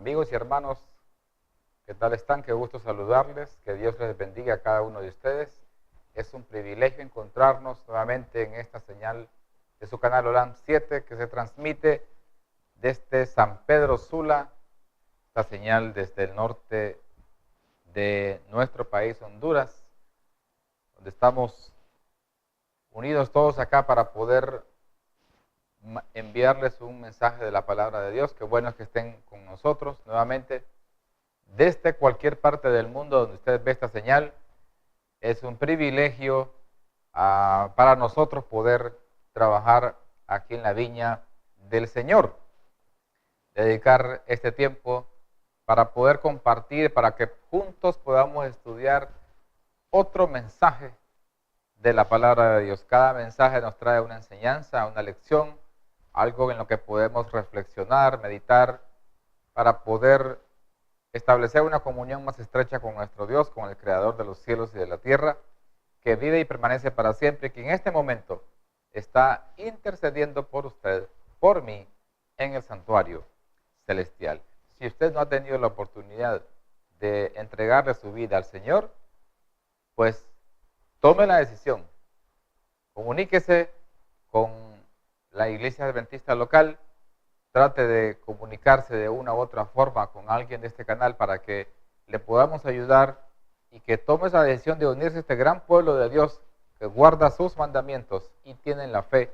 Amigos y hermanos, ¿qué tal están? Qué gusto saludarles, que Dios les bendiga a cada uno de ustedes. Es un privilegio encontrarnos nuevamente en esta señal de su canal OLAM 7 que se transmite desde San Pedro Sula, esta señal desde el norte de nuestro país, Honduras, donde estamos unidos todos acá para poder enviarles un mensaje de la palabra de Dios. Qué bueno es que estén con nosotros nuevamente desde cualquier parte del mundo donde usted ve esta señal. Es un privilegio para nosotros poder trabajar aquí en la viña del Señor, dedicar este tiempo para poder compartir, para que juntos podamos estudiar otro mensaje de la palabra de Dios. Cada mensaje nos trae una enseñanza, una lección, algo en lo que podemos reflexionar, meditar, para poder establecer una comunión más estrecha con nuestro Dios, con el Creador de los cielos y de la tierra, que vive y permanece para siempre, y que en este momento está intercediendo por usted, por mí, en el santuario celestial. Si usted no ha tenido la oportunidad de entregarle su vida al Señor, pues tome la decisión, comuníquese con la iglesia adventista local, trate de comunicarse de una u otra forma con alguien de este canal para que le podamos ayudar y que tome esa decisión de unirse a este gran pueblo de Dios que guarda sus mandamientos y tienen la fe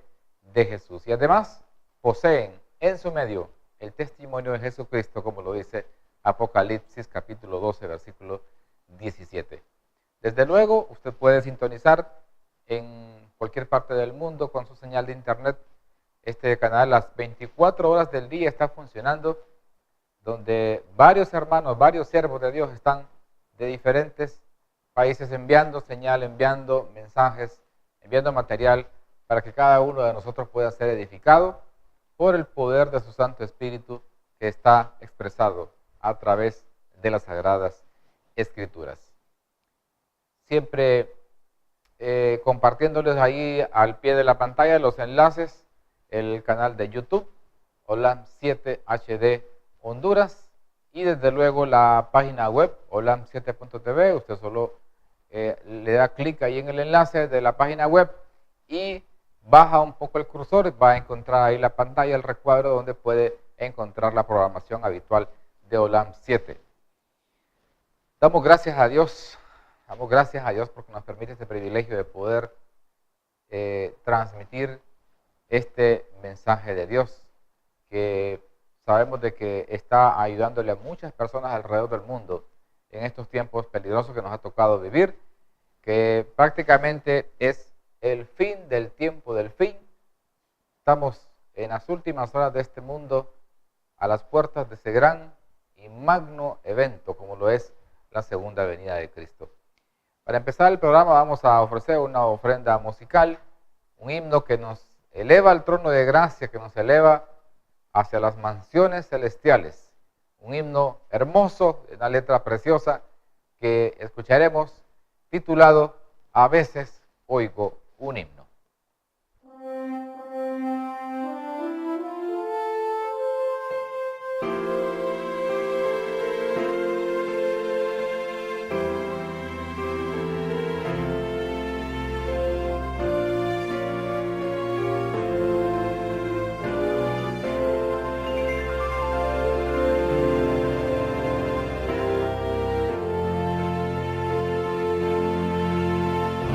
de Jesús. Y además poseen en su medio el testimonio de Jesucristo, como lo dice Apocalipsis capítulo 12, versículo 17. Desde luego, usted puede sintonizar en cualquier parte del mundo con su señal de internet. Este canal las 24 horas del día está funcionando, donde varios hermanos, varios siervos de Dios están de diferentes países enviando señal, enviando mensajes, enviando material para que cada uno de nosotros pueda ser edificado por el poder de su Santo Espíritu que está expresado a través de las Sagradas Escrituras. Siempre compartiéndoles ahí al pie de la pantalla los enlaces, el canal de YouTube, OLAM 7 HD Honduras, y desde luego la página web, olam7.tv. Usted solo le da clic ahí en el enlace de la página web y baja un poco el cursor, va a encontrar ahí la pantalla, el recuadro donde puede encontrar la programación habitual de OLAM 7. Damos gracias a Dios porque nos permite este privilegio de poder transmitir este mensaje de Dios, que sabemos de que está ayudándole a muchas personas alrededor del mundo en estos tiempos peligrosos que nos ha tocado vivir, que prácticamente es el fin del tiempo del fin. Estamos en las últimas horas de este mundo, a las puertas de ese gran y magno evento como lo es la segunda venida de Cristo. Para empezar el programa vamos a ofrecer una ofrenda musical, un himno que nos eleva al trono de gracia, que nos eleva hacia las mansiones celestiales. Un himno hermoso, una letra preciosa que escucharemos, titulado A veces oigo un himno.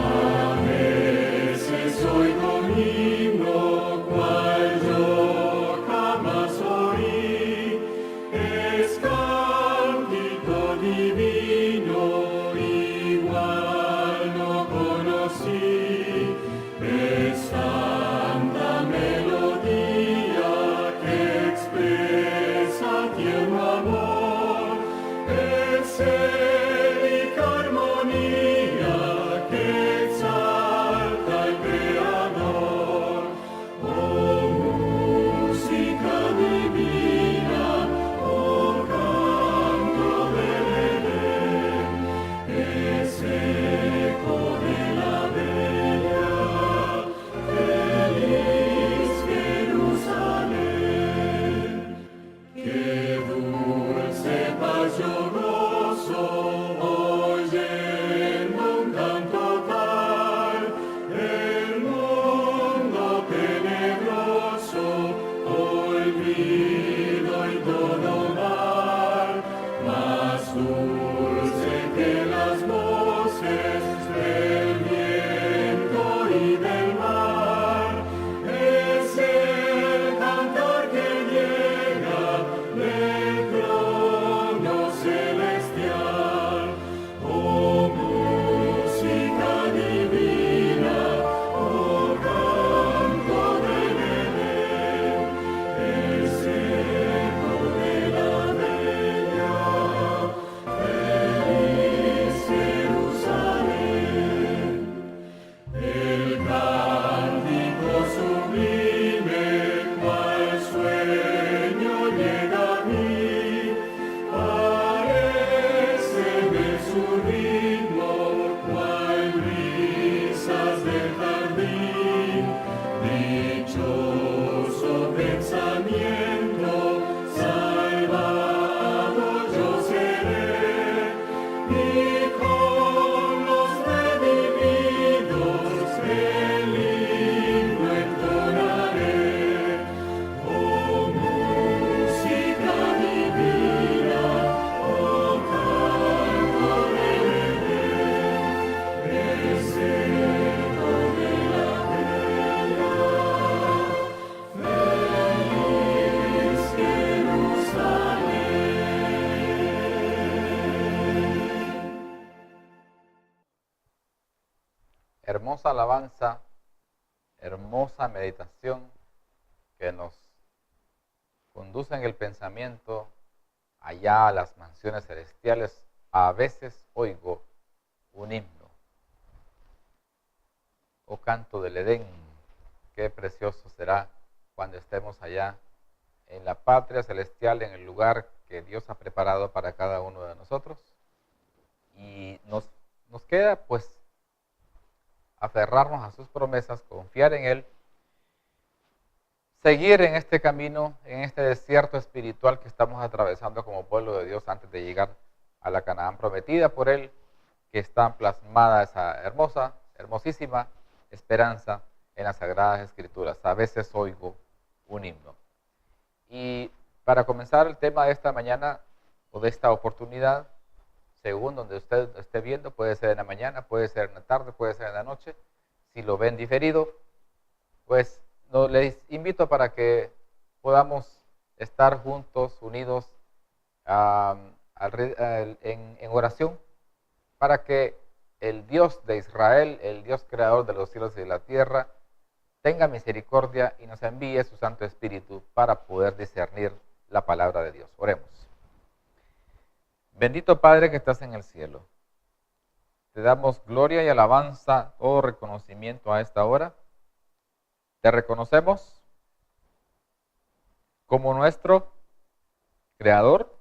A veces hermosa alabanza, hermosa meditación que nos conduce en el pensamiento allá a las mansiones celestiales. A veces oigo un himno, oh canto del Edén, qué precioso será cuando estemos allá en la patria celestial, en el lugar que Dios ha preparado para cada uno de nosotros. Y nos queda pues aferrarnos a sus promesas, confiar en Él, seguir en este camino, en este desierto espiritual que estamos atravesando como pueblo de Dios antes de llegar a la Canaán prometida por Él, que está plasmada esa hermosa, hermosísima esperanza en las Sagradas Escrituras. A veces oigo un himno. Y para comenzar el tema de esta mañana o de esta oportunidad, según donde usted esté viendo, puede ser en la mañana, puede ser en la tarde, puede ser en la noche. Si lo ven diferido, pues les invito para que podamos estar juntos, unidos en oración, para que el Dios de Israel, el Dios creador de los cielos y de la tierra, tenga misericordia y nos envíe su Santo Espíritu para poder discernir la palabra de Dios. Oremos. Bendito Padre que estás en el cielo, te damos gloria y alabanza, todo reconocimiento a esta hora. Te reconocemos como nuestro Creador,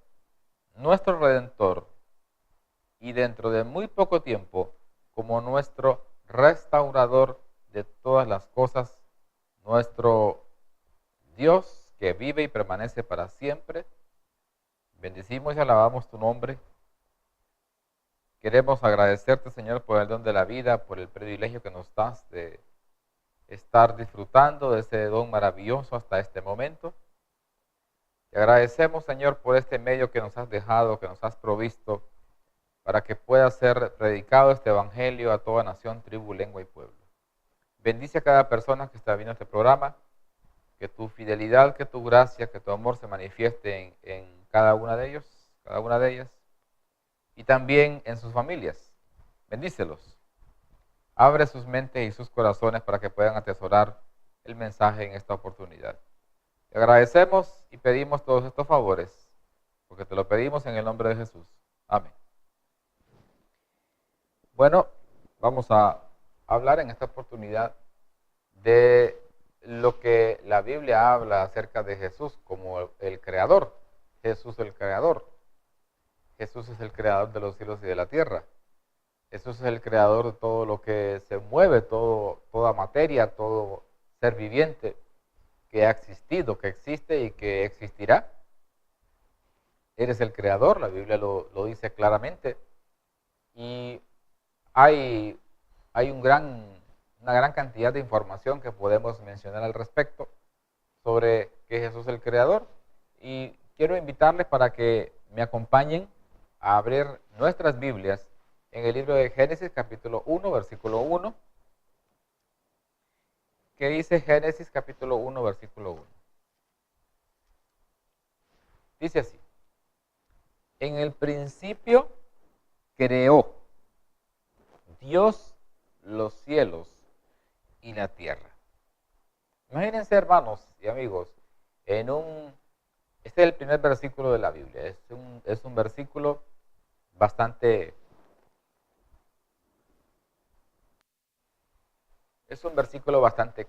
nuestro Redentor, y dentro de muy poco tiempo como nuestro restaurador de todas las cosas, nuestro Dios que vive y permanece para siempre. Bendecimos y alabamos tu nombre. Queremos agradecerte, Señor, por el don de la vida, por el privilegio que nos das de estar disfrutando de ese don maravilloso hasta este momento. Te agradecemos, Señor, por este medio que nos has dejado, que nos has provisto, para que pueda ser predicado este evangelio a toda nación, tribu, lengua y pueblo. Bendice a cada persona que está viendo este programa, que tu fidelidad, que tu gracia, que tu amor se manifieste en cada una de ellos, cada una de ellas, y también en sus familias. Bendícelos. Abre sus mentes y sus corazones para que puedan atesorar el mensaje en esta oportunidad. Te agradecemos y pedimos todos estos favores, porque te lo pedimos en el nombre de Jesús. Amén. Bueno, vamos a hablar en esta oportunidad de lo que la Biblia habla acerca de Jesús como el Creador. Jesús el Creador. Jesús es el Creador de los cielos y de la tierra. Jesús es el Creador de todo lo que se mueve, toda materia, todo ser viviente que ha existido, que existe y que existirá. Eres el Creador, la Biblia lo dice claramente. Y hay una gran cantidad de información que podemos mencionar al respecto sobre que Jesús es el Creador. Y quiero invitarles para que me acompañen a abrir nuestras Biblias en el libro de Génesis capítulo 1, versículo 1. ¿Qué dice Génesis capítulo 1, versículo 1? Dice así: en el principio creó Dios los cielos y la tierra. Imagínense, hermanos y amigos, este es el primer versículo de la Biblia. Es un versículo bastante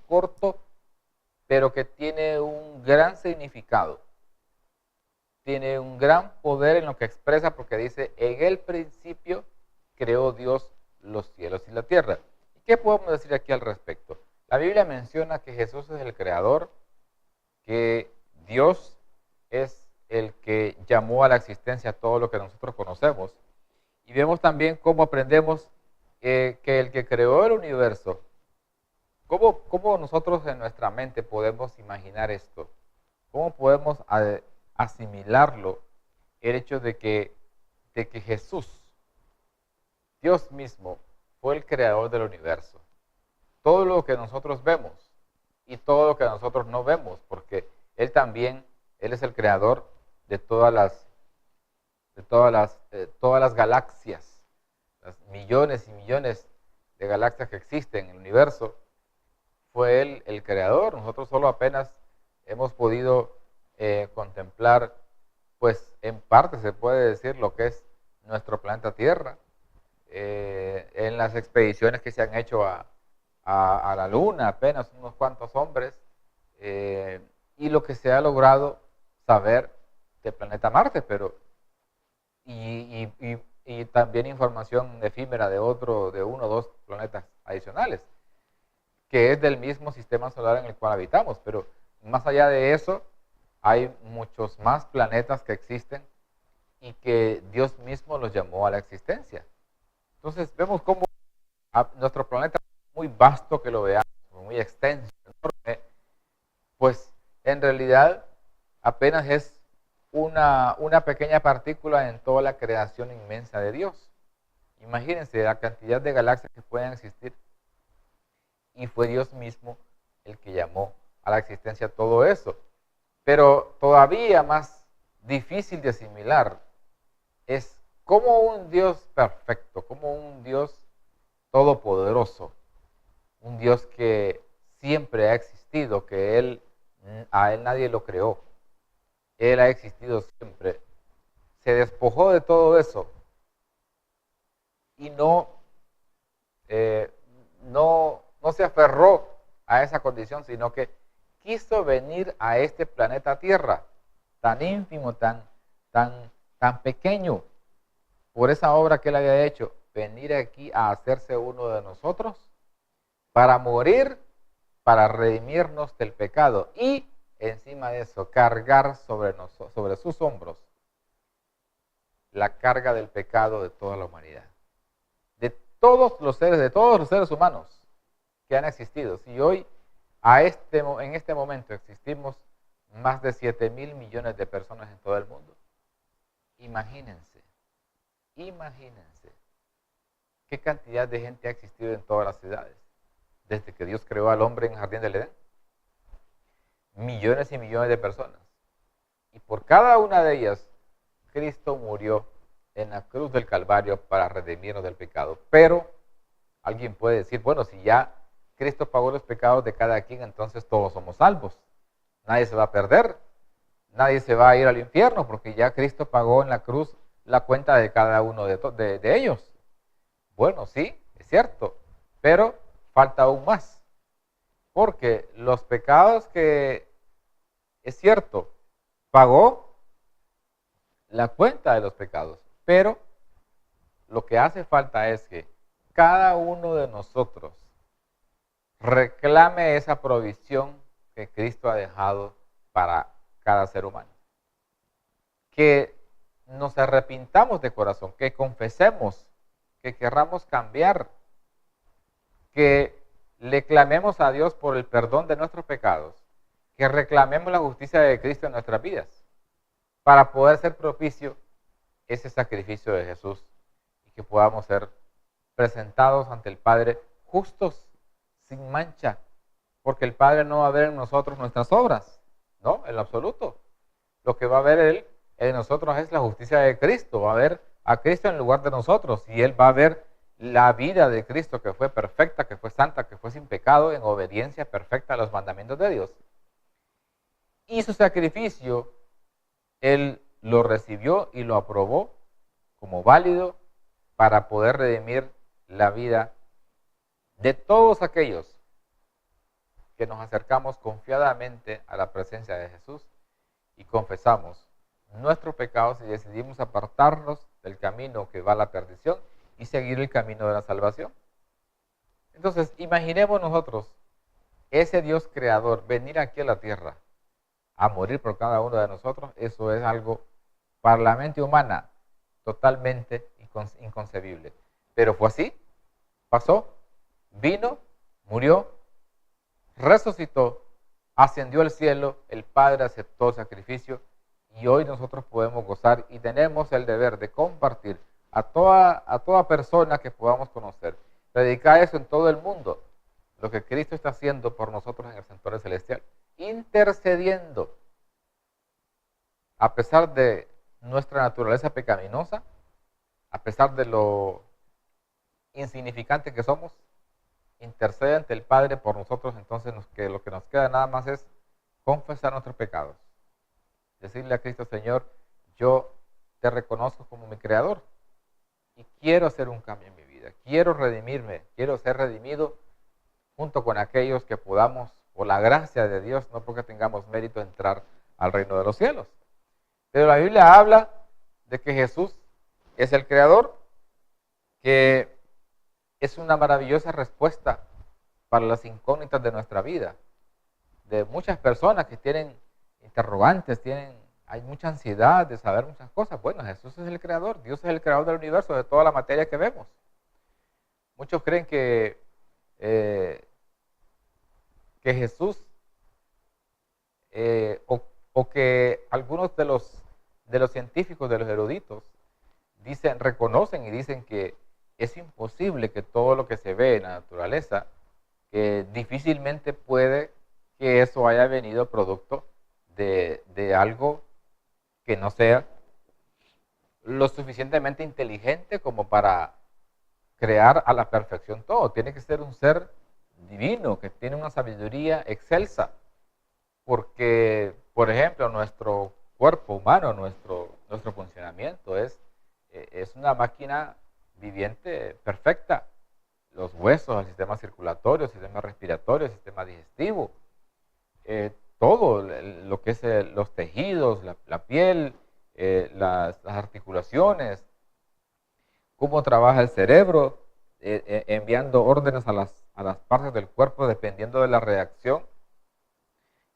corto, pero que tiene un gran significado. Tiene un gran poder en lo que expresa, porque dice: en el principio creó Dios los cielos y la tierra. ¿Y qué podemos decir aquí al respecto? La Biblia menciona que Jesús es el Creador, que Dios es el que llamó a la existencia todo lo que nosotros conocemos. Y vemos también cómo aprendemos que el que creó el universo, ¿cómo nosotros en nuestra mente podemos imaginar esto? ¿Cómo podemos asimilarlo? El hecho de que Jesús, Dios mismo, fue el creador del universo. Todo lo que nosotros vemos y todo lo que nosotros no vemos, porque Él es el creador de todas las galaxias, las millones y millones de galaxias que existen en el universo, fue Él el creador. Nosotros solo apenas hemos podido contemplar, pues en parte se puede decir lo que es nuestro planeta Tierra, en las expediciones que se han hecho a la Luna, apenas unos cuantos hombres, y lo que se ha logrado saber del planeta Marte, pero y también información efímera de uno o dos planetas adicionales, que es del mismo sistema solar en el cual habitamos, pero más allá de eso, hay muchos más planetas que existen y que Dios mismo los llamó a la existencia. Entonces vemos cómo nuestro planeta es muy vasto, que lo veamos, muy extenso, enorme, pues en realidad apenas es una pequeña partícula en toda la creación inmensa de Dios. Imagínense la cantidad de galaxias que pueden existir, y fue Dios mismo el que llamó a la existencia todo eso. Pero todavía más difícil de asimilar es cómo un Dios perfecto, como un Dios todopoderoso, un Dios que siempre ha existido, que a Él nadie lo creó, Él ha existido siempre, se despojó de todo eso y no se aferró a esa condición, sino que quiso venir a este planeta Tierra, tan ínfimo, tan pequeño, por esa obra que Él había hecho, venir aquí a hacerse uno de nosotros, para morir, para redimirnos del pecado, y encima de eso, cargar sobre sus hombros la carga del pecado de toda la humanidad, de todos los seres humanos que han existido. Si hoy, en este momento, existimos más de 7.000 millones de personas en todo el mundo, imagínense qué cantidad de gente ha existido en todas las ciudades desde que Dios creó al hombre en el jardín del Edén. Millones y millones de personas. Y por cada una de ellas, Cristo murió en la cruz del Calvario para redimirnos del pecado. Pero alguien puede decir, bueno, si ya Cristo pagó los pecados de cada quien, entonces todos somos salvos. Nadie se va a perder, nadie se va a ir al infierno, porque ya Cristo pagó en la cruz la cuenta de cada uno de ellos. Bueno, sí, es cierto, pero falta aún más. Porque los pecados que, es cierto, pagó la cuenta de los pecados, pero lo que hace falta es que cada uno de nosotros reclame esa provisión que Cristo ha dejado para cada ser humano. Que nos arrepintamos de corazón, que confesemos, que querramos cambiar, que le clamemos a Dios por el perdón de nuestros pecados, que reclamemos la justicia de Cristo en nuestras vidas, para poder ser propicio ese sacrificio de Jesús y que podamos ser presentados ante el Padre justos, sin mancha, porque el Padre no va a ver en nosotros nuestras obras, no, en lo absoluto. Lo que va a ver Él en nosotros es la justicia de Cristo, va a ver a Cristo en lugar de nosotros, y Él va a ver la vida de Cristo, que fue perfecta, que fue santa, que fue sin pecado, en obediencia perfecta a los mandamientos de Dios. Y su sacrificio, Él lo recibió y lo aprobó como válido para poder redimir la vida de todos aquellos que nos acercamos confiadamente a la presencia de Jesús y confesamos nuestros pecados y decidimos apartarnos del camino que va a la perdición y seguir el camino de la salvación. Entonces, imaginemos nosotros ese Dios creador venir aquí a la tierra a morir por cada uno de nosotros. Eso es algo para la mente humana totalmente inconcebible. Pero fue así, pasó, vino, murió, resucitó, ascendió al cielo, el Padre aceptó el sacrificio y hoy nosotros podemos gozar y tenemos el deber de compartir a toda persona que podamos conocer, predicar eso en todo el mundo, lo que Cristo está haciendo por nosotros en el santuario celestial, intercediendo a pesar de nuestra naturaleza pecaminosa, a pesar de lo insignificante que somos, intercede ante el Padre por nosotros, entonces lo que nos queda nada más es confesar nuestros pecados. Decirle a Cristo: Señor, yo te reconozco como mi Creador y quiero hacer un cambio en mi vida. Quiero redimirme, quiero ser redimido junto con aquellos que podamos, por la gracia de Dios, no porque tengamos mérito, entrar al reino de los cielos. Pero la Biblia habla de que Jesús es el Creador, que es una maravillosa respuesta para las incógnitas de nuestra vida. De muchas personas que tienen interrogantes, hay mucha ansiedad de saber muchas cosas. Bueno, Jesús es el Creador, Dios es el Creador del universo, de toda la materia que vemos. Muchos creen que Jesús, o que algunos de los científicos, de los eruditos, reconocen y dicen que es imposible que todo lo que se ve en la naturaleza, que difícilmente puede que eso haya venido producto de algo que no sea lo suficientemente inteligente como para crear a la perfección todo. Tiene que ser un ser divino, que tiene una sabiduría excelsa, porque, por ejemplo, nuestro cuerpo humano, nuestro funcionamiento es una máquina viviente perfecta. Los huesos, el sistema circulatorio, el sistema respiratorio, el sistema digestivo, todo lo que es los tejidos, la piel, las articulaciones, cómo trabaja el cerebro, enviando órdenes a las partes del cuerpo dependiendo de la reacción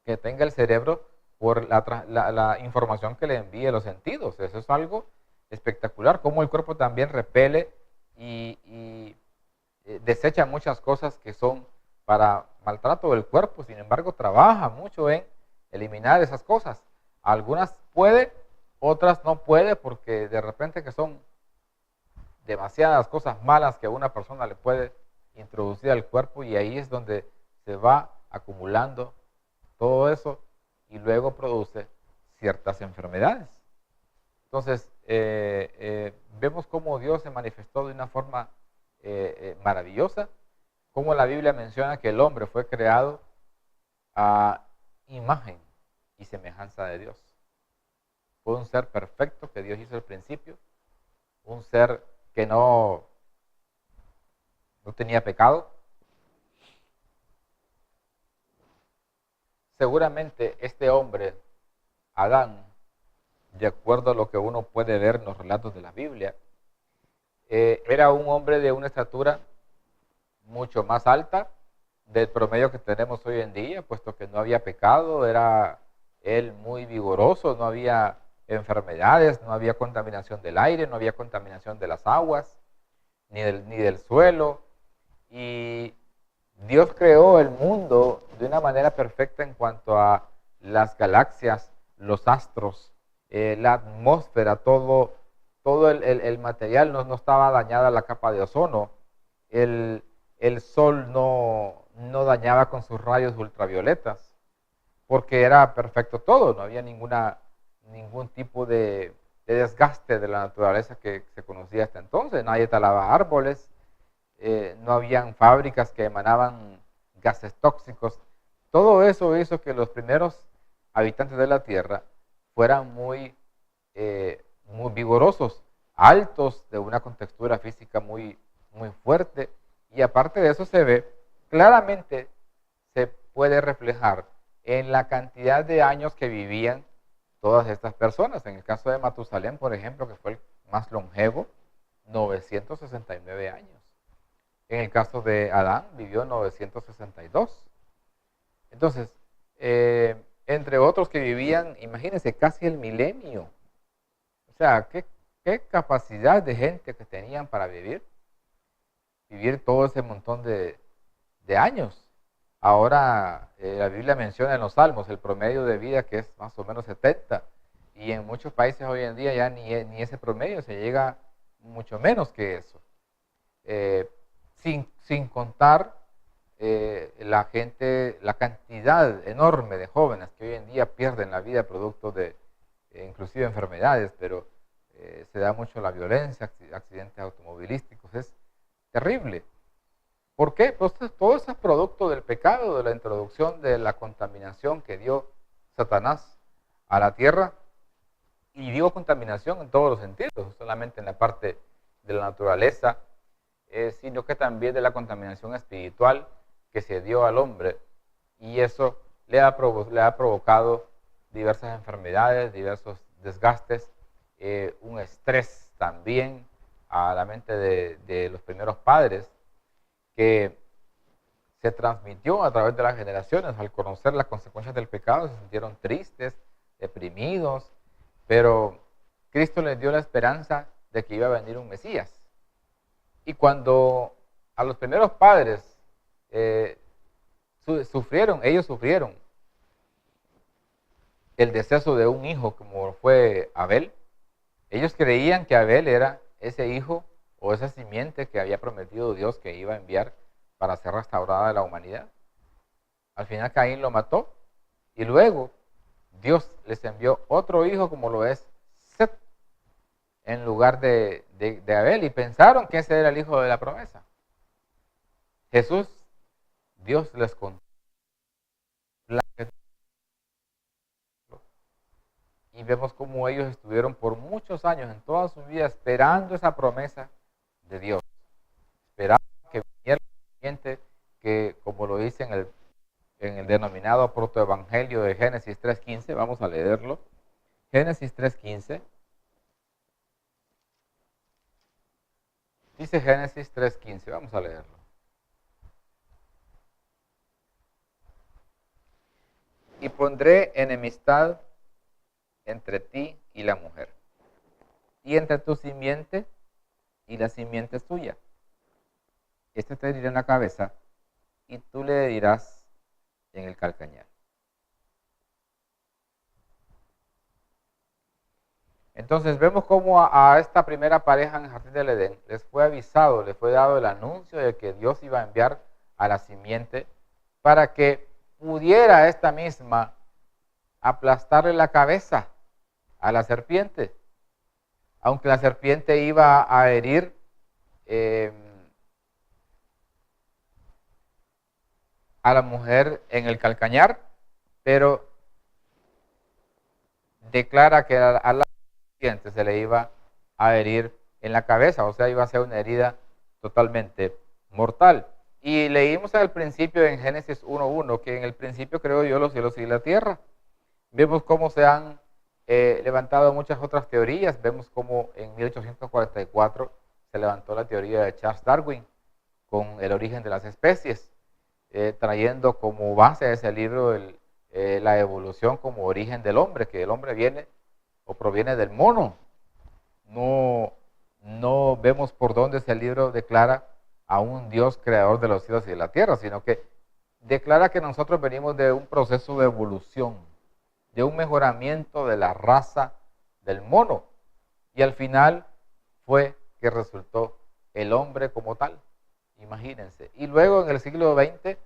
que tenga el cerebro por la información que le envíe los sentidos. Eso es algo espectacular, cómo el cuerpo también repele y desecha muchas cosas que son para maltrato del cuerpo. Sin embargo, trabaja mucho en eliminar esas cosas. Algunas puede, otras no puede, porque de repente que son demasiadas cosas malas que a una persona le puede introducir al cuerpo, y ahí es donde se va acumulando todo eso y luego produce ciertas enfermedades. Entonces, vemos cómo Dios se manifestó de una forma maravillosa, como la Biblia menciona que el hombre fue creado a imagen y semejanza de Dios. Fue un ser perfecto que Dios hizo al principio, un ser que no tenía pecado. Seguramente este hombre, Adán, de acuerdo a lo que uno puede ver en los relatos de la Biblia, era un hombre de una estatura mucho más alta del promedio que tenemos hoy en día, puesto que no había pecado, era él muy vigoroso, no había enfermedades, no había contaminación del aire, no había contaminación de las aguas, ni del suelo, y Dios creó el mundo de una manera perfecta en cuanto a las galaxias, los astros, la atmósfera, todo el material. No estaba dañada la capa de ozono, el sol no dañaba con sus rayos ultravioletas, porque era perfecto todo, no había ningún tipo de desgaste de la naturaleza que se conocía hasta entonces. Nadie talaba árboles, no habían fábricas que emanaban gases tóxicos. Todo eso hizo que los primeros habitantes de la Tierra fueran muy vigorosos, altos, de una contextura física muy fuerte, y aparte de eso claramente se puede reflejar en la cantidad de años que vivían todas estas personas. En el caso de Matusalén, por ejemplo, que fue el más longevo, 969 años. En el caso de Adán, vivió 962. Entonces, entre otros que vivían, imagínense, casi el milenio. O sea, qué capacidad de gente que tenían para vivir todo ese montón de años. Ahora, la Biblia menciona en los Salmos el promedio de vida, que es más o menos 70, y en muchos países hoy en día ya ni ese promedio, se llega mucho menos que eso. Sin contar la cantidad enorme de jóvenes que hoy en día pierden la vida producto de inclusive enfermedades, pero se da mucho la violencia, accidentes automovilísticos, es terrible. ¿Por qué? Pues todo eso es producto del pecado, de la introducción de la contaminación que dio Satanás a la tierra. Y digo contaminación en todos los sentidos, no solamente en la parte de la naturaleza, sino que también de la contaminación espiritual que se dio al hombre. Y eso le ha provocado diversas enfermedades, diversos desgastes, un estrés también a la mente de los primeros padres, que se transmitió a través de las generaciones. Al conocer las consecuencias del pecado, se sintieron tristes, deprimidos, pero Cristo les dio la esperanza de que iba a venir un Mesías. Y cuando a los primeros padres ellos sufrieron el deceso de un hijo como fue Abel, ellos creían que Abel era ese hijo o esa simiente que había prometido Dios que iba a enviar para ser restaurada la humanidad. Al final Caín lo mató y luego Dios les envió otro hijo como lo es Set en lugar de Abel, y pensaron que ese era el hijo de la promesa. Jesús, Dios les contó y vemos cómo ellos estuvieron por muchos años en toda su vida esperando esa promesa de Dios, esperando que viniera el siguiente, que como lo dice en el denominado protoevangelio de Génesis 3:15, vamos a leerlo. Génesis 3:15. Dice Génesis 3:15, vamos a leerlo. Y pondré enemistad entre ti y la mujer, y entre tu simiente y la simiente suya. Este te herirá en la cabeza, y tú le herirás en el calcañar. Entonces vemos cómo a esta primera pareja en el jardín del Edén les fue avisado, les fue dado el anuncio de que Dios iba a enviar a la simiente para que pudiera esta misma aplastarle la cabeza a la serpiente, aunque la serpiente iba a herir a la mujer en el calcañar, pero declara que a la serpiente se le iba a herir en la cabeza, o sea, iba a ser una herida totalmente mortal. Y leímos al principio en Génesis 1:1 que en el principio creó Dios los cielos y la tierra. Vemos cómo se han levantado muchas otras teorías. Vemos cómo en 1844 se levantó la teoría de Charles Darwin con el origen de las especies, trayendo como base de ese libro la evolución como origen del hombre, que el hombre viene o proviene del mono. No vemos por dónde ese libro declara a un Dios creador de los cielos y de la tierra, sino que declara que nosotros venimos de un proceso de evolución, de un mejoramiento de la raza del mono, y al final fue que resultó el hombre como tal, imagínense. Y luego en el siglo XX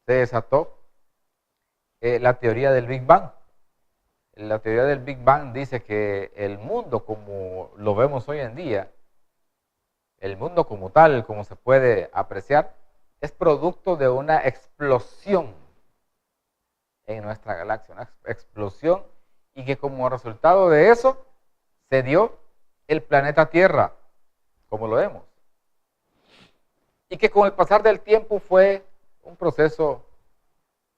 se desató la teoría del Big Bang. La teoría del Big Bang dice que el mundo como lo vemos hoy en día, el mundo como tal, como se puede apreciar, es producto de una explosión en nuestra galaxia, una explosión, y que como resultado de eso se dio el planeta Tierra, como lo vemos. Y que con el pasar del tiempo fue un proceso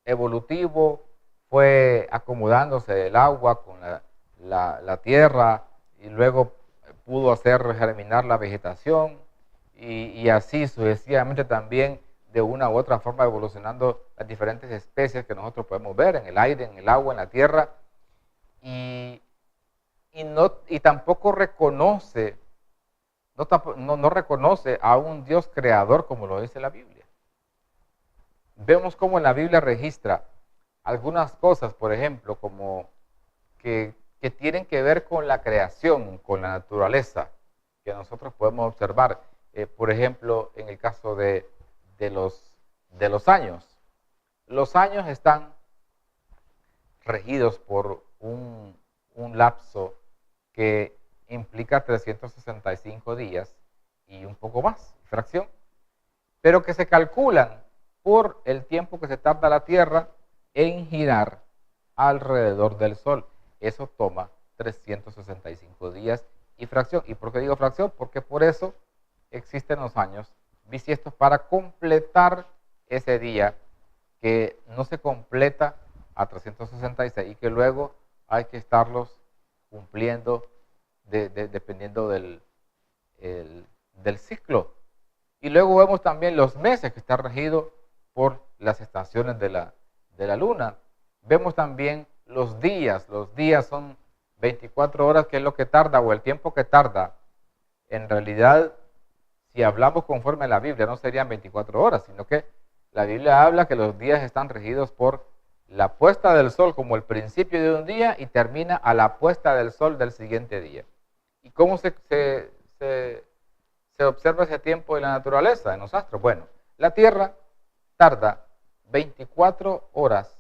evolutivo, fue acomodándose el agua con la tierra, y luego pudo hacer germinar la vegetación, y así sucesivamente también de una u otra forma evolucionando las diferentes especies que nosotros podemos ver en el aire, en el agua, en la tierra, y tampoco reconoce, no reconoce a un Dios creador como lo dice la Biblia. Vemos cómo en la Biblia registra algunas cosas, por ejemplo, como que tienen que ver con la creación, con la naturaleza, que nosotros podemos observar. Por ejemplo, en el caso de los años. Los años están regidos por un lapso que implica 365 días y un poco más, fracción. pero que se calculan por el tiempo que se tarda la Tierra en girar alrededor del Sol. Eso toma 365 días y fracción. ¿Y por qué digo fracción? Porque por eso existen los años bisiestos para completar ese día que no se completa a 366 y que luego hay que estarlos cumpliendo dependiendo del ciclo. Y luego vemos también los meses que están regidos por las estaciones de la luna. Vemos también los días son 24 horas, que es lo que tarda, o el tiempo que tarda. En realidad, si hablamos conforme a la Biblia, no serían 24 horas, sino que la Biblia habla que los días están regidos por la puesta del sol como el principio de un día y termina a la puesta del sol del siguiente día. ¿Y cómo se observa ese tiempo en la naturaleza, en los astros? Bueno, la Tierra tarda 24 horas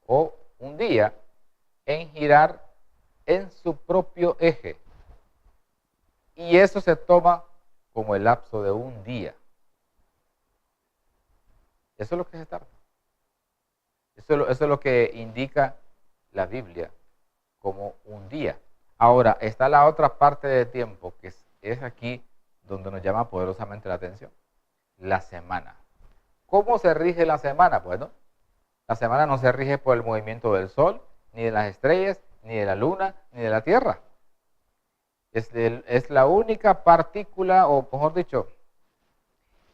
o un día en girar en su propio eje. Y eso se toma como el lapso de un día. Eso es lo que se tarda. Eso es lo que indica la Biblia como un día. Ahora, está la otra parte de tiempo, que es aquí donde nos llama poderosamente la atención. La semana. ¿Cómo se rige la semana? Bueno, la semana no se rige por el movimiento del sol, ni de las estrellas, ni de la luna, ni de la tierra. Es la única partícula, o mejor dicho,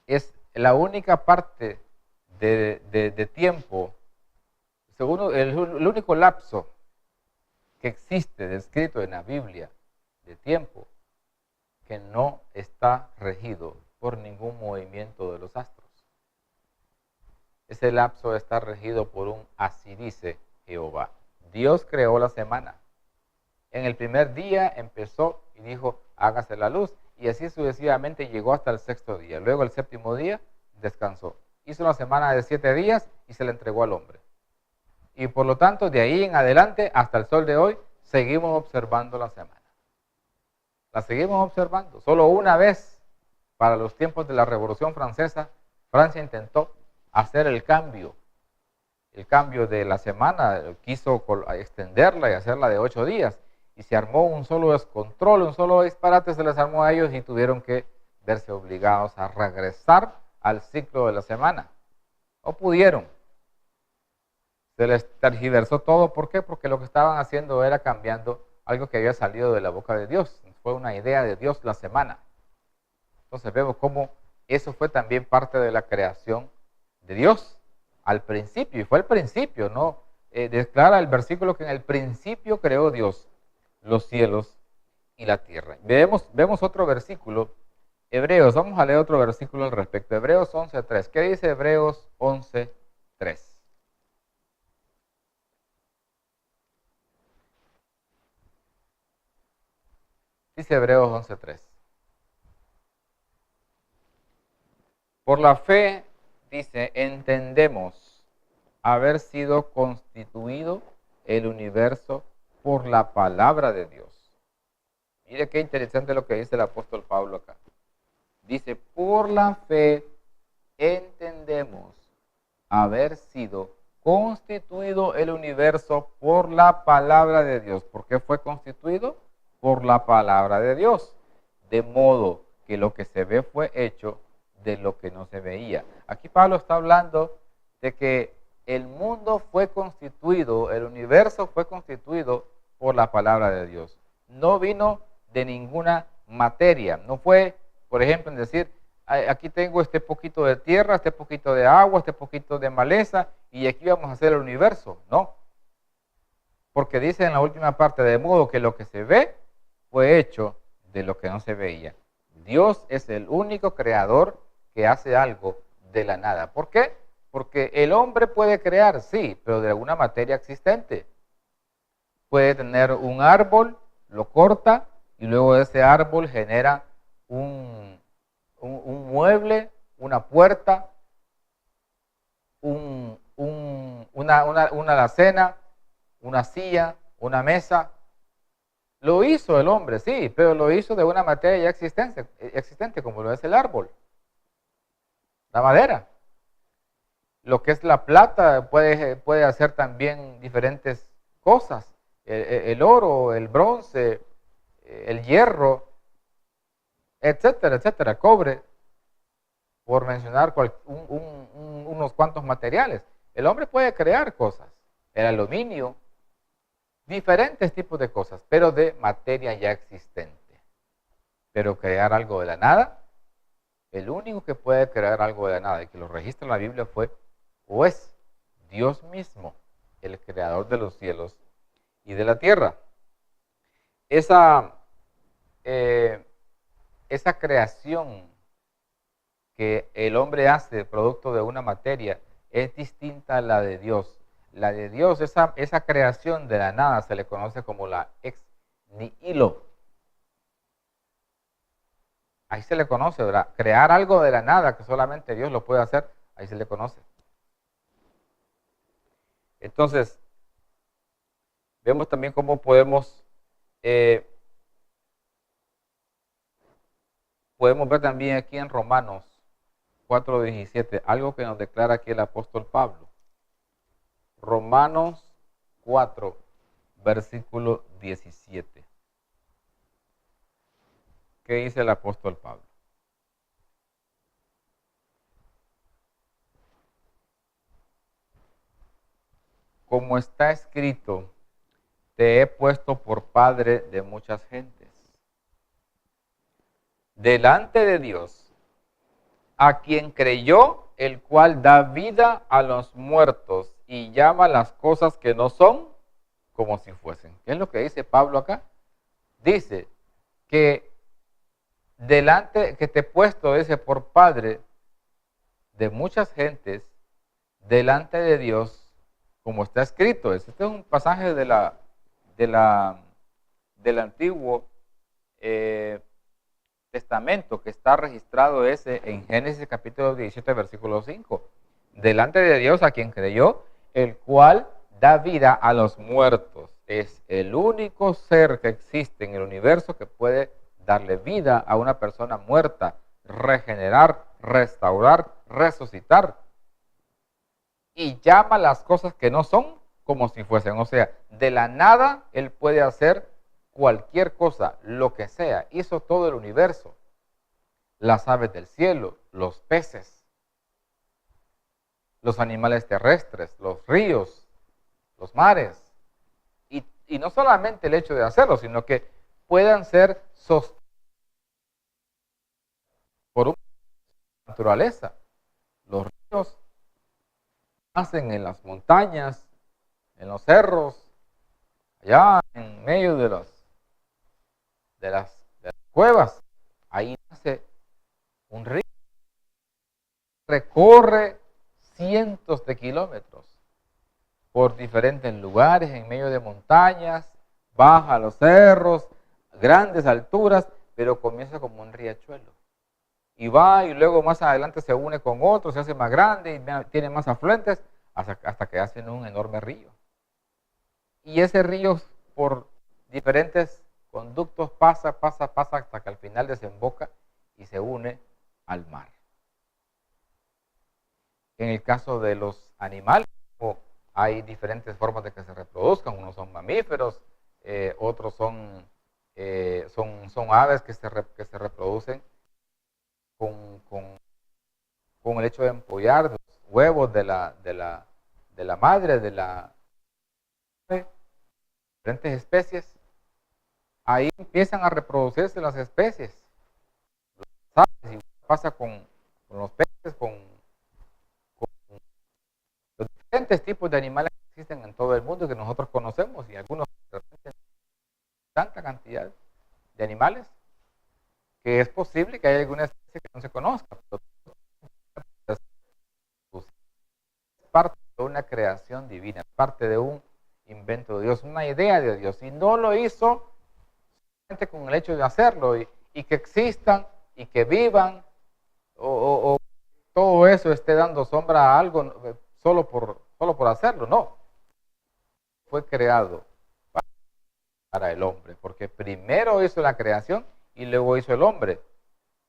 es la única parte de tiempo, según el único lapso que existe descrito en la Biblia de tiempo que no está regido por ningún movimiento de los astros. Ese lapso está regido por un así dice Jehová. Dios creó la semana. En el primer día empezó y dijo, hágase la luz. Y así sucesivamente llegó hasta el sexto día. Luego el séptimo día descansó. Hizo una semana de 7 días y se la entregó al hombre. Y por lo tanto, de ahí en adelante, hasta el sol de hoy, seguimos observando la semana. La seguimos observando. Solo una vez, para los tiempos de la Revolución Francesa, Francia intentó hacer el cambio de la semana, quiso extenderla y hacerla de 8 días. Y se armó un solo descontrol, un solo disparate se les armó a ellos y tuvieron que verse obligados a regresar al ciclo de la semana. No pudieron. Se les tergiversó todo. ¿Por qué? Porque lo que estaban haciendo era cambiando algo que había salido de la boca de Dios. Fue una idea de Dios la semana. Entonces vemos cómo eso fue también parte de la creación de Dios al principio. Y fue al principio, ¿no? Declara el versículo que en el principio creó Dios los cielos y la tierra. Vemos otro versículo, Hebreos, vamos a leer otro versículo al respecto, Hebreos 11:3. ¿Qué dice Hebreos 11:3? Dice Hebreos 11:3. Por la fe, dice, entendemos haber sido constituido el universo por la palabra de Dios. Mire qué interesante lo que dice el apóstol Pablo acá. Dice, por la fe entendemos haber sido constituido el universo por la palabra de Dios. ¿Por qué fue constituido? Por la palabra de Dios. De modo que lo que se ve fue hecho de lo que no se veía. Aquí Pablo está hablando de que el mundo fue constituido, el universo fue constituido por la palabra de Dios. No vino de ninguna materia. No fue, por ejemplo, en decir, aquí tengo este poquito de tierra, este poquito de agua, este poquito de maleza, y aquí vamos a hacer el universo. No. Porque dice en la última parte, de modo que lo que se ve fue hecho de lo que no se veía. Dios es el único creador que hace algo de la nada. ¿Por qué? Porque el hombre puede crear, sí, pero de alguna materia existente. Puede tener un árbol, lo corta y luego ese árbol genera un mueble, una puerta, una alacena, una silla, una mesa. Lo hizo el hombre, sí, pero lo hizo de una materia ya existente como lo es el árbol. la madera. Lo que es la plata puede hacer también diferentes cosas. El oro, el bronce, el hierro, etcétera, etcétera, cobre, por mencionar unos cuantos materiales. El hombre puede crear cosas, el aluminio, diferentes tipos de cosas, pero de materia ya existente. Pero crear algo de la nada, el único que puede crear algo de la nada y que lo registra en la Biblia fue o es Dios mismo, el creador de los cielos y de la tierra. Esa, esa creación que el hombre hace producto de una materia es distinta a la de Dios. La de Dios, esa creación de la nada se le conoce como la ex nihilo. Ahí se le conoce, ¿verdad? Crear algo de la nada que solamente Dios lo puede hacer, ahí se le conoce. Entonces, vemos también cómo podemos ver también aquí en Romanos 4:17, algo que nos declara aquí el apóstol Pablo. Romanos 4, versículo 17. ¿Qué dice el apóstol Pablo? Como está escrito, te he puesto por padre de muchas gentes, delante de Dios, a quien creyó, el cual da vida a los muertos y llama las cosas que no son como si fuesen. ¿Qué es lo que dice Pablo acá? Dice que que te he puesto, dice, por padre de muchas gentes, delante de Dios, como está escrito. Este es un pasaje del Antiguo Testamento que está registrado ese en Génesis capítulo 17, versículo 5. Delante de Dios a quien creyó, el cual da vida a los muertos. Es el único ser que existe en el universo que puede darle vida a una persona muerta, regenerar, restaurar, resucitar. Y llama las cosas que no son como si fuesen. O sea, de la nada Él puede hacer cualquier cosa, lo que sea. Hizo todo el universo. Las aves del cielo, los peces, los animales terrestres, los ríos, los mares. Y no solamente el hecho de hacerlo, sino que puedan ser sostenidos por una naturaleza. Los ríos nacen en las montañas, en los cerros, allá en medio de las cuevas. Ahí nace un río, recorre cientos de kilómetros por diferentes lugares, en medio de montañas, baja a los cerros, grandes alturas, pero comienza como un riachuelo. Y va y luego más adelante se une con otro, se hace más grande y tiene más afluentes hasta que hacen un enorme río. Y ese río por diferentes conductos pasa hasta que al final desemboca y se une al mar. En el caso de los animales, hay diferentes formas de que se reproduzcan. Unos son mamíferos, otros son aves que se reproducen con el hecho de empollar los huevos de la madre, de la diferentes especies. Ahí empiezan a reproducirse las especies. ¿Sabes? Y pasa con los peces, con los diferentes tipos de animales que existen en todo el mundo que nosotros conocemos, y algunos representan tanta cantidad de animales que es posible que haya alguna especie que no se conozca, pero es parte de una creación divina, es parte de un invento de Dios, una idea de Dios, y no lo hizo solamente con el hecho de hacerlo y que existan y que vivan o todo eso esté dando sombra a algo solo por hacerlo. No, fue creado para el hombre, porque primero hizo la creación y luego hizo el hombre.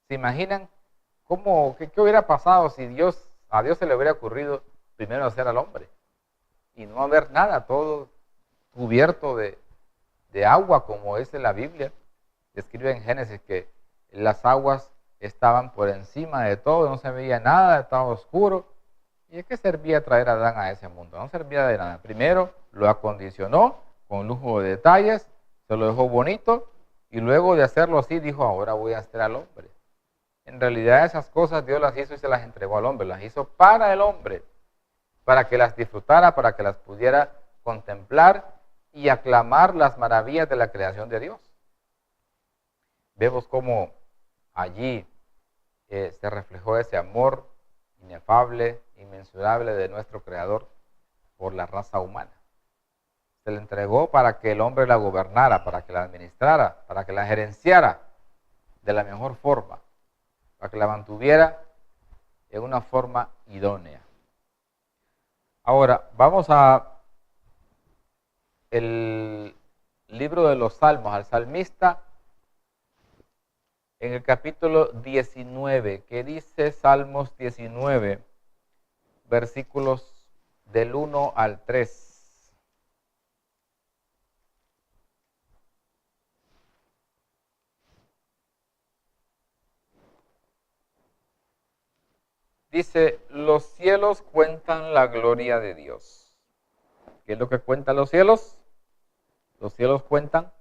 ¿Se imaginan ¿Qué hubiera pasado si a Dios se le hubiera ocurrido primero hacer al hombre? Y no haber nada, todo cubierto de agua, como es en la Biblia. Describe en Génesis que las aguas estaban por encima de todo, no se veía nada, estaba oscuro. ¿Y de qué servía traer a Adán a ese mundo? No servía de nada. Primero lo acondicionó con lujo de detalles, se lo dejó bonito, y luego de hacerlo así dijo, ahora voy a hacer al hombre. En realidad esas cosas Dios las hizo y se las entregó al hombre, las hizo para el hombre, para que las disfrutara, para que las pudiera contemplar y aclamar las maravillas de la creación de Dios. Vemos cómo allí se reflejó ese amor inefable, inmensurable de nuestro Creador por la raza humana. Se le entregó para que el hombre la gobernara, para que la administrara, para que la gerenciara de la mejor forma, para que la mantuviera en una forma idónea. Ahora, vamos a el libro de los Salmos, al salmista, en el capítulo 19, que dice Salmos 19, versículos del 1 al 3. Dice, los cielos cuentan la gloria de Dios. ¿Qué es lo que cuentan los cielos? Los cielos cuentan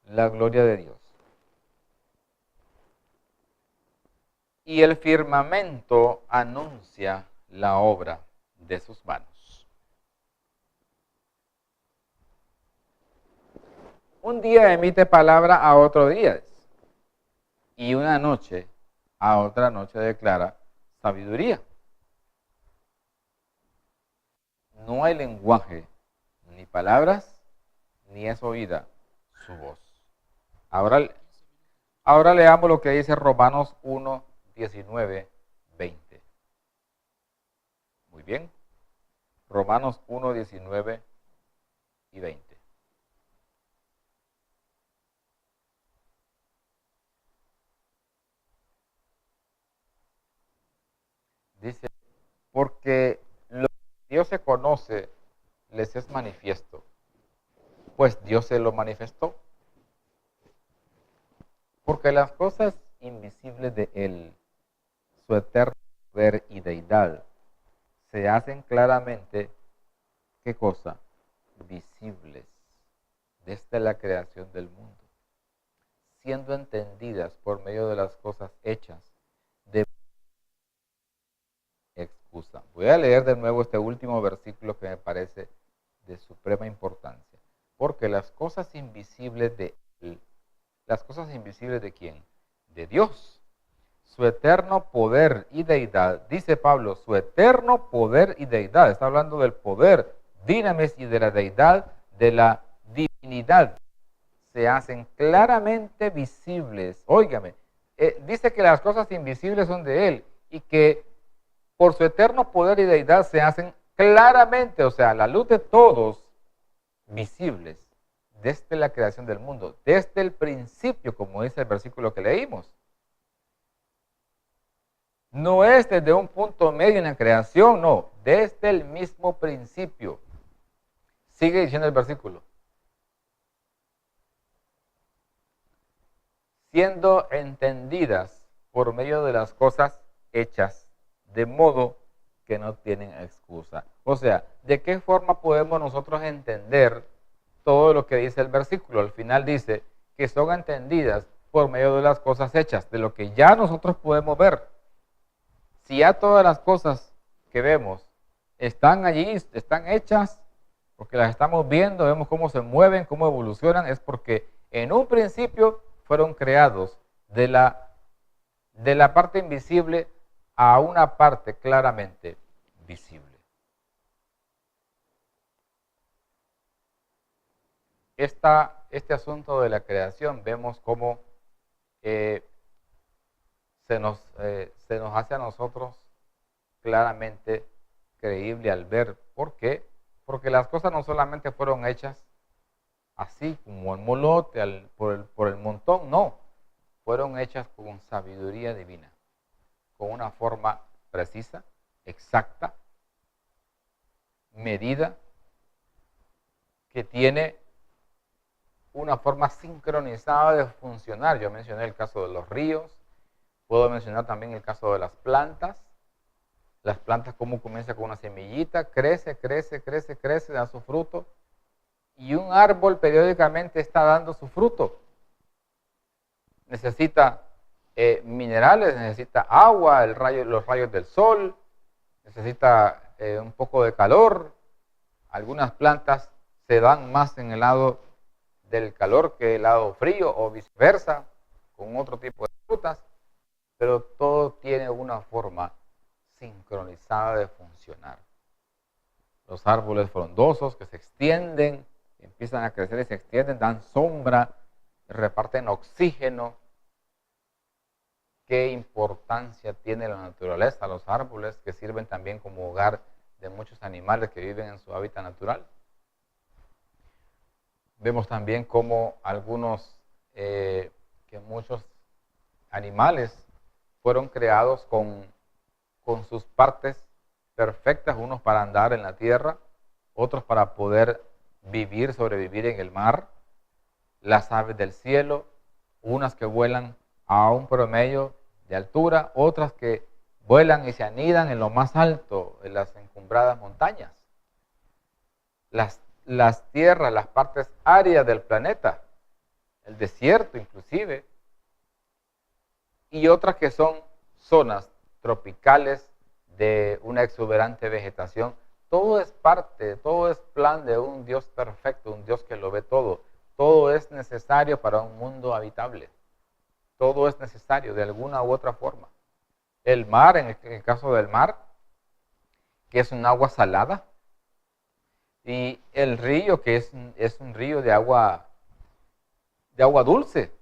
la gloria de Dios. Y el firmamento anuncia la obra de sus manos. Un día emite palabra a otro día, y una noche a otra noche declara sabiduría. No hay lenguaje, ni palabras, ni es oída su voz. Ahora leamos lo que dice Romanos 1, 19, 20. Muy bien. Romanos 1, 19 y 20. Dice, porque lo que Dios se conoce les es manifiesto, pues Dios se lo manifestó. Porque las cosas invisibles de Él, su eterno poder y deidad, se hacen claramente, ¿qué cosa? Visibles desde la creación del mundo, siendo entendidas por medio de las cosas hechas de excusa. Voy a leer de nuevo este último versículo que me parece de suprema importancia. Porque las cosas invisibles de Él, ¿las cosas invisibles de quién? De Dios. Su eterno poder y deidad, dice Pablo, su eterno poder y deidad, está hablando del poder, dinamis y de la deidad, de la divinidad, se hacen claramente visibles. Óigame, dice que las cosas invisibles son de Él y que por su eterno poder y deidad se hacen claramente, o sea, a la luz de todos, visibles desde la creación del mundo, desde el principio, como dice el versículo que leímos. No es desde un punto medio en la creación, no, desde el mismo principio. Sigue diciendo el versículo. Siendo entendidas por medio de las cosas hechas, de modo que no tienen excusa. O sea, ¿de qué forma podemos nosotros entender todo lo que dice el versículo? Al final dice que son entendidas por medio de las cosas hechas, de lo que ya nosotros podemos ver. Si ya todas las cosas que vemos están allí, están hechas, porque las estamos viendo, vemos cómo se mueven, cómo evolucionan, es porque en un principio fueron creados de la parte invisible a una parte claramente visible. Este asunto de la creación, vemos cómo se nos hace a nosotros claramente creíble al ver. ¿Por qué? Porque las cosas no solamente fueron hechas así como en molote, por el montón, no. Fueron hechas con sabiduría divina. con una forma precisa, exacta, medida, que tiene una forma sincronizada de funcionar. Yo mencioné el caso de los ríos, puedo mencionar también el caso de las plantas. Las plantas, como comienza con una semillita, crece, crece, crece, crece, da su fruto. Y un árbol periódicamente está dando su fruto. Necesita minerales, necesita agua, los rayos del sol, necesita un poco de calor. Algunas plantas se dan más en el lado del calor que el lado frío o viceversa, con otro tipo de frutas, pero todo tiene una forma sincronizada de funcionar. Los árboles frondosos que se extienden, empiezan a crecer y se extienden, dan sombra, reparten oxígeno. Qué importancia tiene la naturaleza, los árboles que sirven también como hogar de muchos animales que viven en su hábitat natural. Vemos también cómo que muchos animales fueron creados con sus partes perfectas, unos para andar en la tierra, otros para poder sobrevivir en el mar, las aves del cielo, unas que vuelan a un promedio de altura, otras que vuelan y se anidan en lo más alto, en las encumbradas montañas. Las tierras, las partes áridas del planeta, el desierto inclusive, y otras que son zonas tropicales de una exuberante vegetación. Todo es todo es plan de un Dios perfecto, un Dios que lo ve todo. Todo es necesario para un mundo habitable. Todo es necesario de alguna u otra forma. El mar, en el caso del mar, que es un agua salada, y el río, que es un río de agua dulce.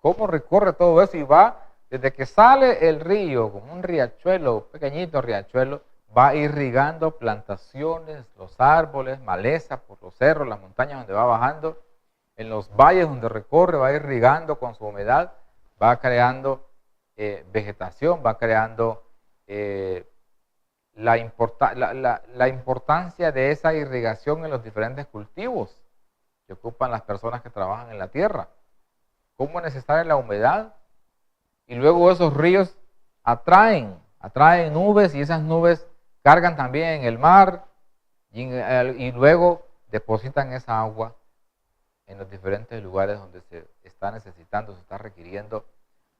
¿Cómo recorre todo eso? Y va, desde que sale el río, como un riachuelo, pequeñito riachuelo, va irrigando plantaciones, los árboles, maleza por los cerros, las montañas donde va bajando, en los valles donde recorre, va irrigando con su humedad, va creando vegetación, va creando la importancia de esa irrigación en los diferentes cultivos que ocupan las personas que trabajan en la tierra. Cómo es necesaria la humedad, y luego esos ríos atraen nubes, y esas nubes cargan también en el mar, y luego depositan esa agua en los diferentes lugares donde se está necesitando, se está requiriendo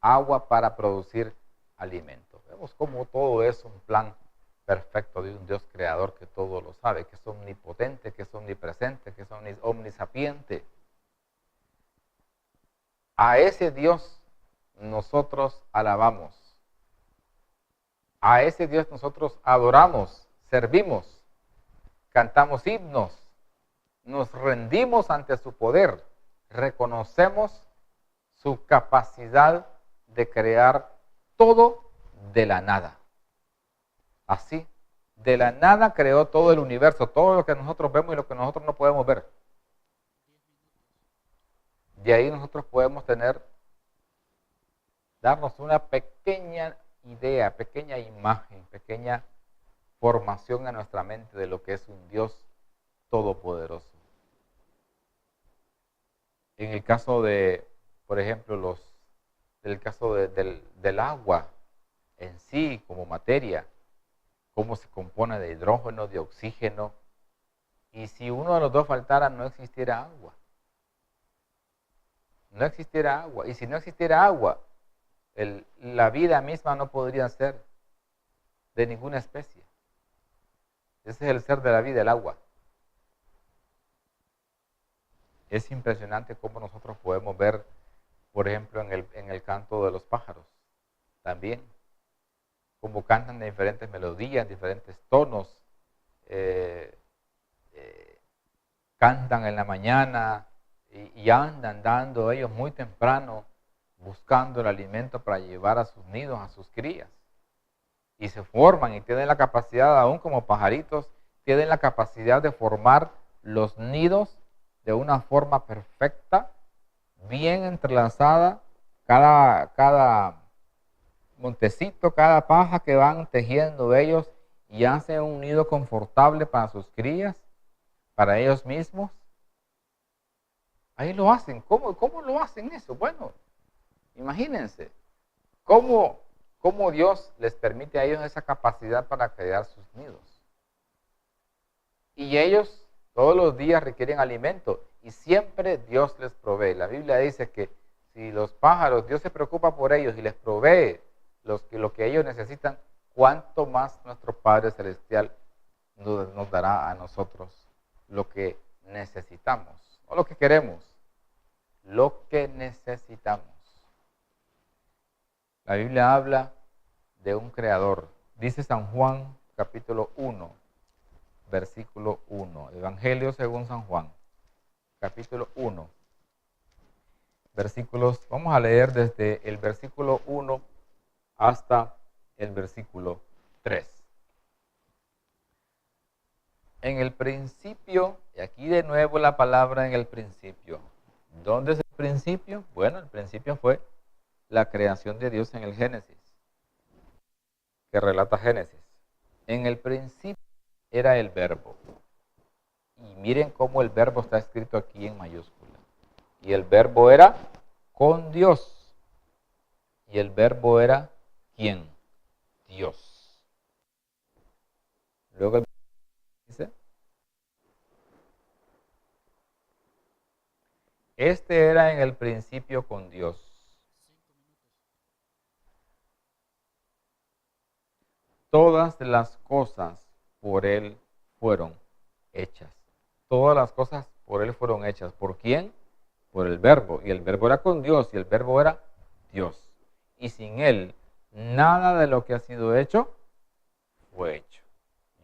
agua para producir alimento. Vemos cómo todo es un plan perfecto de un Dios creador que todo lo sabe, que es omnipotente, que es omnipresente, que es omnisapiente. A ese Dios nosotros alabamos. A ese Dios nosotros adoramos, servimos, cantamos himnos, nos rendimos ante su poder, reconocemos su capacidad de crear todo de la nada. Así, de la nada creó todo el universo, todo lo que nosotros vemos y lo que nosotros no podemos ver. De ahí nosotros podemos darnos una pequeña idea, pequeña imagen, pequeña formación a nuestra mente de lo que es un Dios todopoderoso. En el caso de, por ejemplo, del agua en sí como materia, cómo se compone de hidrógeno, de oxígeno, y si uno de los dos faltara, no existiera agua. No existiera agua, y si no existiera agua, la vida misma no podría ser de ninguna especie. Ese es el ser de la vida, el agua. Es impresionante cómo nosotros podemos ver, por ejemplo, en el canto de los pájaros, también, cómo cantan de diferentes melodías, diferentes tonos, cantan en la mañana y andan dando ellos muy temprano, buscando el alimento para llevar a sus nidos, a sus crías. Y se forman y tienen la capacidad, aún como pajaritos, tienen la capacidad de formar los nidos de una forma perfecta, bien entrelazada, cada montecito, cada paja que van tejiendo ellos y hacen un nido confortable para sus crías, para ellos mismos. Ahí lo hacen. ¿Cómo lo hacen eso? Bueno, imagínense, ¿cómo Dios les permite a ellos esa capacidad para crear sus nidos? Y ellos todos los días requieren alimento y siempre Dios les provee. La Biblia dice que si los pájaros, Dios se preocupa por ellos y les provee lo que ellos necesitan, ¿cuánto más nuestro Padre Celestial nos dará a nosotros lo que necesitamos? No lo que queremos, lo que necesitamos. La Biblia habla de un creador. Dice San Juan, capítulo 1, versículo 1. Evangelio según San Juan, capítulo 1. Versículos, vamos a leer desde el versículo 1 hasta el versículo 3. En el principio, y aquí de nuevo la palabra en el principio. ¿Dónde es el principio? Bueno, el principio fue la creación de Dios en el Génesis, que relata Génesis. En el principio era el verbo. Y miren cómo el verbo está escrito aquí en mayúscula. Y el verbo era con Dios. Y el verbo era ¿quién? Dios. Luego dice, este era en el principio con Dios. Todas las cosas por Él fueron hechas. Todas las cosas por Él fueron hechas. ¿Por quién? Por el verbo. Y el verbo era con Dios y el verbo era Dios. Y sin Él, nada de lo que ha sido hecho fue hecho.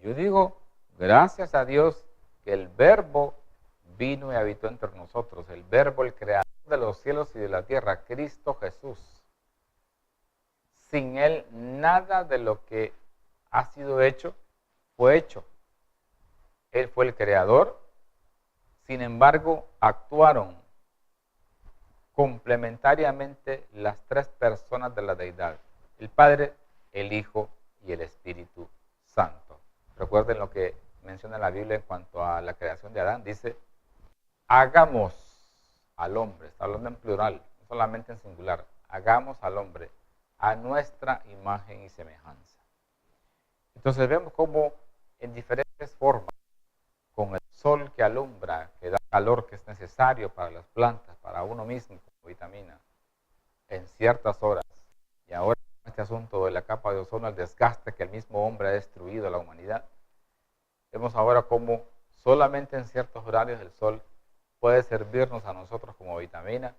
Yo digo, gracias a Dios que el verbo vino y habitó entre nosotros. El verbo, el creador de los cielos y de la tierra, Cristo Jesús. Sin Él, nada de lo que ha sido hecho fue hecho. Él fue el creador. Sin embargo, actuaron complementariamente las tres personas de la deidad: el Padre, el Hijo y el Espíritu Santo. Recuerden lo que menciona la Biblia en cuanto a la creación de Adán. Dice, hagamos al hombre. Está hablando en plural, no solamente en singular. Hagamos al hombre a nuestra imagen y semejanza. Entonces vemos cómo en diferentes formas, con el sol que alumbra, que da calor que es necesario para las plantas, para uno mismo como vitamina, en ciertas horas, y ahora este asunto de la capa de ozono, el desgaste que el mismo hombre ha destruido a la humanidad, vemos ahora cómo solamente en ciertos horarios el sol puede servirnos a nosotros como vitamina,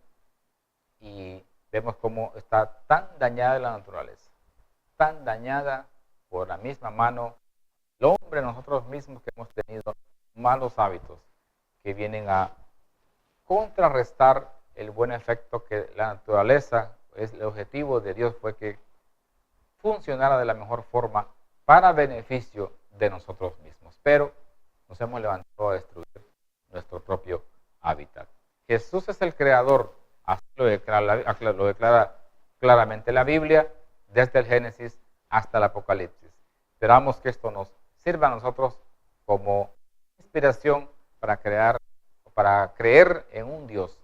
y vemos cómo está tan dañada la naturaleza, tan dañada por la misma mano el hombre, nosotros mismos, que hemos tenido malos hábitos que vienen a contrarrestar el buen efecto que la naturaleza, el objetivo de Dios fue que funcionara de la mejor forma para beneficio de nosotros mismos. Pero nos hemos levantado a destruir nuestro propio hábitat. Jesús es el creador, así lo declara claramente la Biblia, desde el Génesis hasta el Apocalipsis. Esperamos que esto nos sirva a nosotros como inspiración para creer en un Dios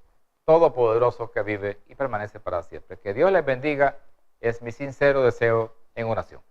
todopoderoso que vive y permanece para siempre. Que Dios les bendiga, es mi sincero deseo en oración.